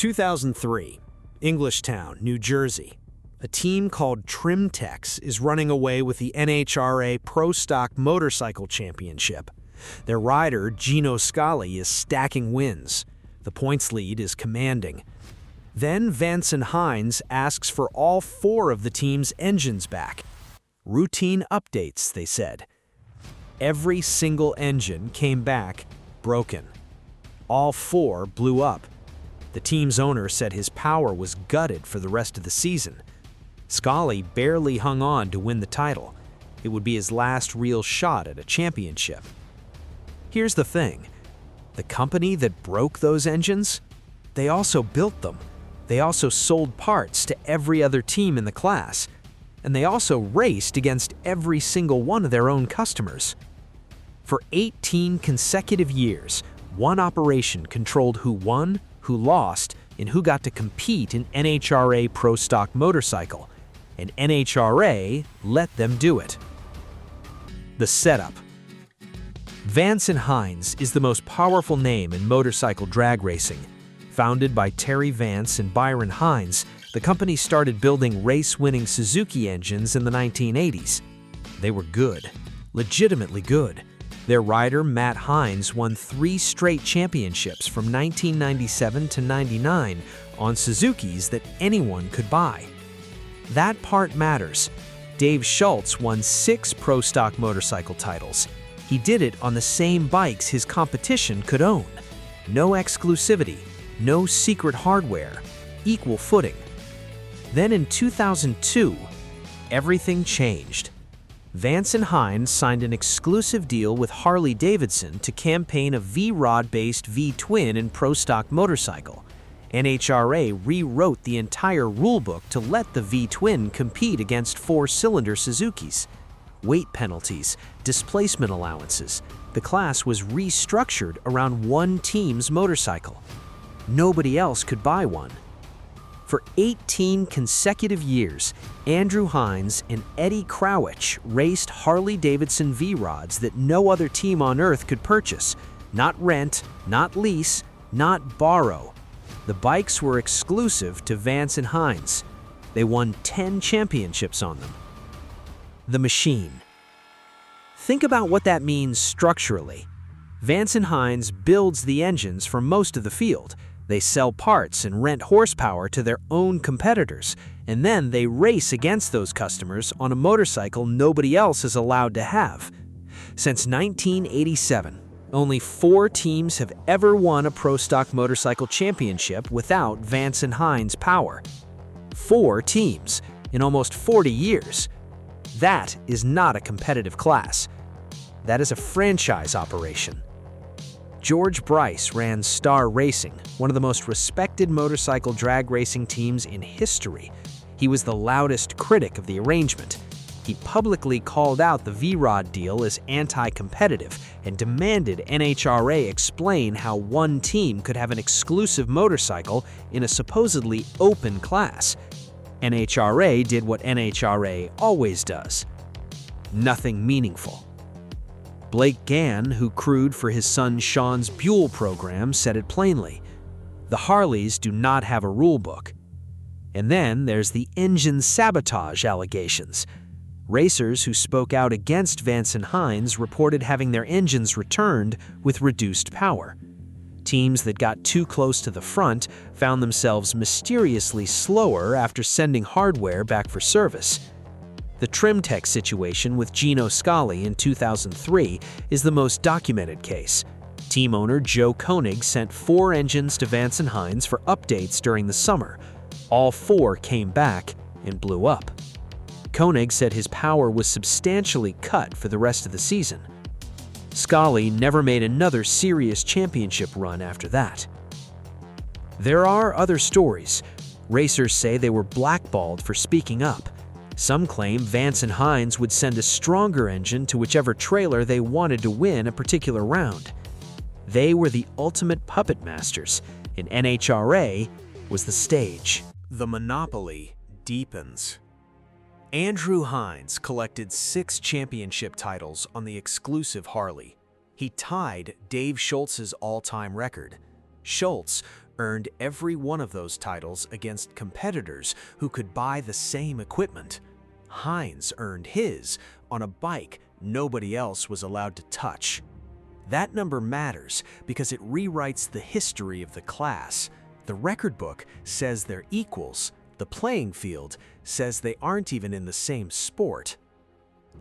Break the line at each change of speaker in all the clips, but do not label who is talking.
2003, Englishtown, New Jersey. A team called Trimtex is running away with the NHRA Pro Stock Motorcycle Championship. Their rider, Gino Scali, is stacking wins. The points lead is commanding. Then Vance Hines asks for all 4 of the team's engines back. Routine updates, they said. Every single engine came back broken. All 4 blew up. The team's owner said his power was gutted for the rest of the season. Scali barely hung on to win the title. It would be his last real shot at a championship. Here's the thing. The company that broke those engines, they also built them. They also sold parts to every other team in the class. And they also raced against every single one of their own customers. For 18 consecutive years, one operation controlled who won, who lost, and who got to compete in NHRA Pro Stock Motorcycle. And NHRA let them do it. The setup. Vance Hines is the most powerful name in motorcycle drag racing. Founded by Terry Vance and Byron Hines, the company started building race-winning Suzuki engines in the 1980s. They were good, legitimately good. Their rider, Matt Hines, won 3 straight championships from 1997 to 99 on Suzukis that anyone could buy. That part matters. Dave Schultz won 6 Pro Stock motorcycle titles. He did it on the same bikes his competition could own. No exclusivity, no secret hardware, equal footing. Then in 2002, everything changed. Vance Hines signed an exclusive deal with Harley-Davidson to campaign a V-Rod-based V-twin in Pro Stock motorcycle. NHRA rewrote the entire rulebook to let the V-twin compete against 4-cylinder Suzukis. Weight penalties, displacement allowances. The class was restructured around one team's motorcycle. Nobody else could buy one. For 18 consecutive years, Andrew Hines and Eddie Krawiec raced Harley-Davidson V-Rods that no other team on earth could purchase. Not rent, not lease, not borrow. The bikes were exclusive to Vance Hines. They won 10 championships on them. The machine. Think about what that means structurally. Vance Hines builds the engines for most of the field. They sell parts and rent horsepower to their own competitors, and then they race against those customers on a motorcycle nobody else is allowed to have. Since 1987, only 4 teams have ever won a Pro Stock motorcycle championship without Vance Hines power. 4 teams in almost 40 years. That is not a competitive class. That is a franchise operation. George Bryce ran Star Racing, one of the most respected motorcycle drag racing teams in history. He was the loudest critic of the arrangement. He publicly called out the V-Rod deal as anti-competitive and demanded NHRA explain how one team could have an exclusive motorcycle in a supposedly open class. NHRA did what NHRA always does. Nothing meaningful. Blake Gann, who crewed for his son Sean's Buell program, said it plainly. The Harleys do not have a rule book. And then there's the engine sabotage allegations. Racers who spoke out against Vance Hines reported having their engines returned with reduced power. Teams that got too close to the front found themselves mysteriously slower after sending hardware back for service. The Trimtex situation with Gino Scali in 2003 is the most documented case. Team owner Joe Koenig sent 4 engines to Vance Hines for updates during the summer. All 4 came back and blew up. Koenig said his power was substantially cut for the rest of the season. Scali never made another serious championship run after that. There are other stories. Racers say they were blackballed for speaking up. Some claim Vance Hines would send a stronger engine to whichever trailer they wanted to win a particular round. They were the ultimate puppet masters, and NHRA was the stage. The monopoly deepens. Andrew Hines collected 6 championship titles on the exclusive Harley. He tied Dave Schultz's all-time record. Schultz, earned every one of those titles against competitors who could buy the same equipment. Hines earned his on a bike nobody else was allowed to touch. That number matters because it rewrites the history of the class. The record book says they're equals. The playing field says they aren't even in the same sport.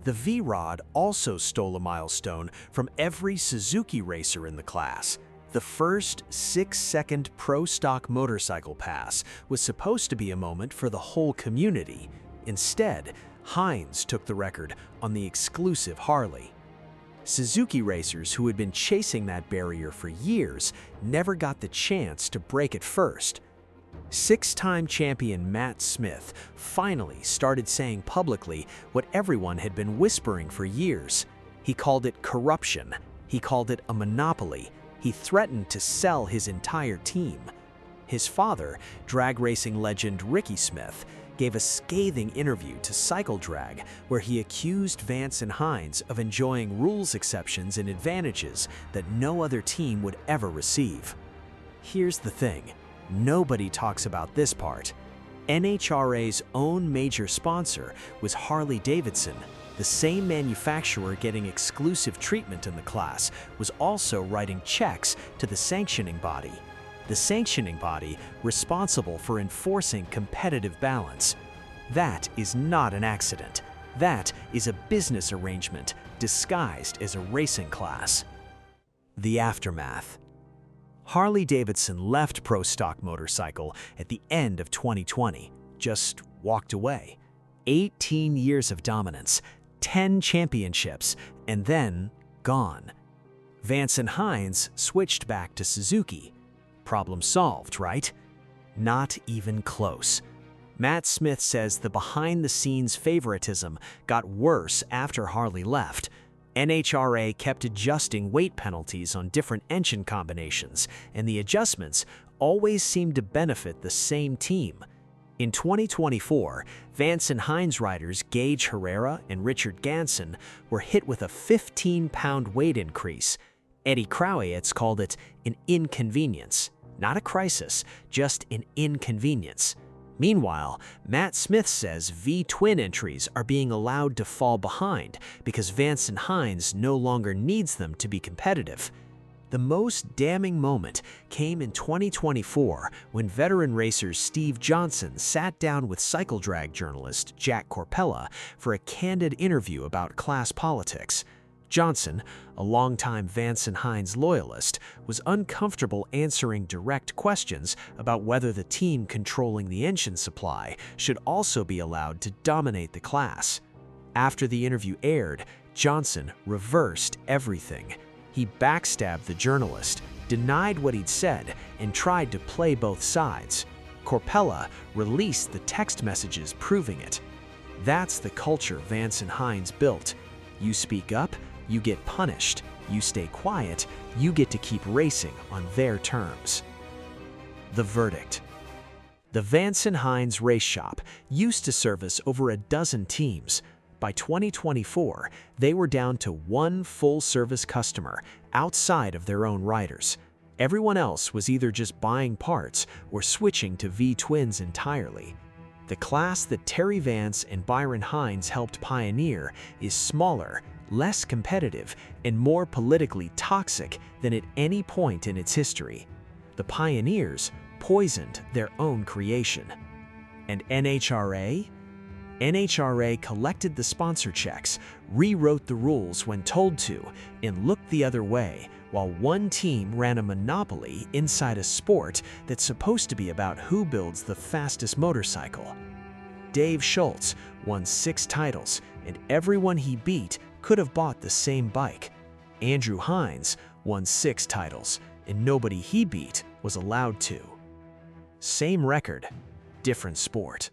The V-Rod also stole a milestone from every Suzuki racer in the class. The first 6-second Pro Stock Motorcycle pass was supposed to be a moment for the whole community. Instead, Hines took the record on the exclusive Harley. Suzuki racers who had been chasing that barrier for years never got the chance to break it first. Six-time champion Matt Smith finally started saying publicly what everyone had been whispering for years. He called it corruption. He called it a monopoly. He threatened to sell his entire team. His father, drag racing legend Ricky Smith, gave a scathing interview to Cycle Drag where he accused Vance and Hines of enjoying rules exceptions and advantages that no other team would ever receive. Here's the thing, nobody talks about this part. NHRA's own major sponsor was Harley-Davidson. The same manufacturer getting exclusive treatment in the class was also writing checks to the sanctioning body. The sanctioning body responsible for enforcing competitive balance. That is not an accident. That is a business arrangement disguised as a racing class. The aftermath. Harley-Davidson left Pro Stock Motorcycle at the end of 2020, just walked away. 18 years of dominance, 10 championships, and then gone. Vance and Hines switched back to Suzuki. Problem solved, right? Not even close. Matt Smith says the behind-the-scenes favoritism got worse after Harley left. NHRA kept adjusting weight penalties on different engine combinations, and the adjustments always seemed to benefit the same team. In 2024, Vance and Hines riders Gage Herrera and Richard Ganson were hit with a 15-pound weight increase. Eddie Krawiec called it an inconvenience. Not a crisis, just an inconvenience. Meanwhile, Matt Smith says V-twin entries are being allowed to fall behind because Vance and Hines no longer needs them to be competitive. The most damning moment came in 2024 when veteran racer Steve Johnson sat down with Cycle Drag journalist Jack Corpella for a candid interview about class politics. Johnson, a longtime Vance and Hines loyalist, was uncomfortable answering direct questions about whether the team controlling the engine supply should also be allowed to dominate the class. After the interview aired, Johnson reversed everything. He backstabbed the journalist, denied what he'd said, and tried to play both sides. Corpella released the text messages proving it. That's the culture Vance and Hines built. You speak up, you get punished. You stay quiet, you get to keep racing on their terms. The verdict. The Vance and Hines race shop used to service over a dozen teams. By 2024, they were down to one full-service customer outside of their own riders. Everyone else was either just buying parts or switching to V-twins entirely. The class that Terry Vance and Byron Hines helped pioneer is smaller, less competitive, and more politically toxic than at any point in its history. The pioneers poisoned their own creation. And NHRA? NHRA collected the sponsor checks, rewrote the rules when told to, and looked the other way, while one team ran a monopoly inside a sport that's supposed to be about who builds the fastest motorcycle. Dave Schultz won 6 titles, and everyone he beat could have bought the same bike. Andrew Hines won 6 titles, and nobody he beat was allowed to. Same record, different sport.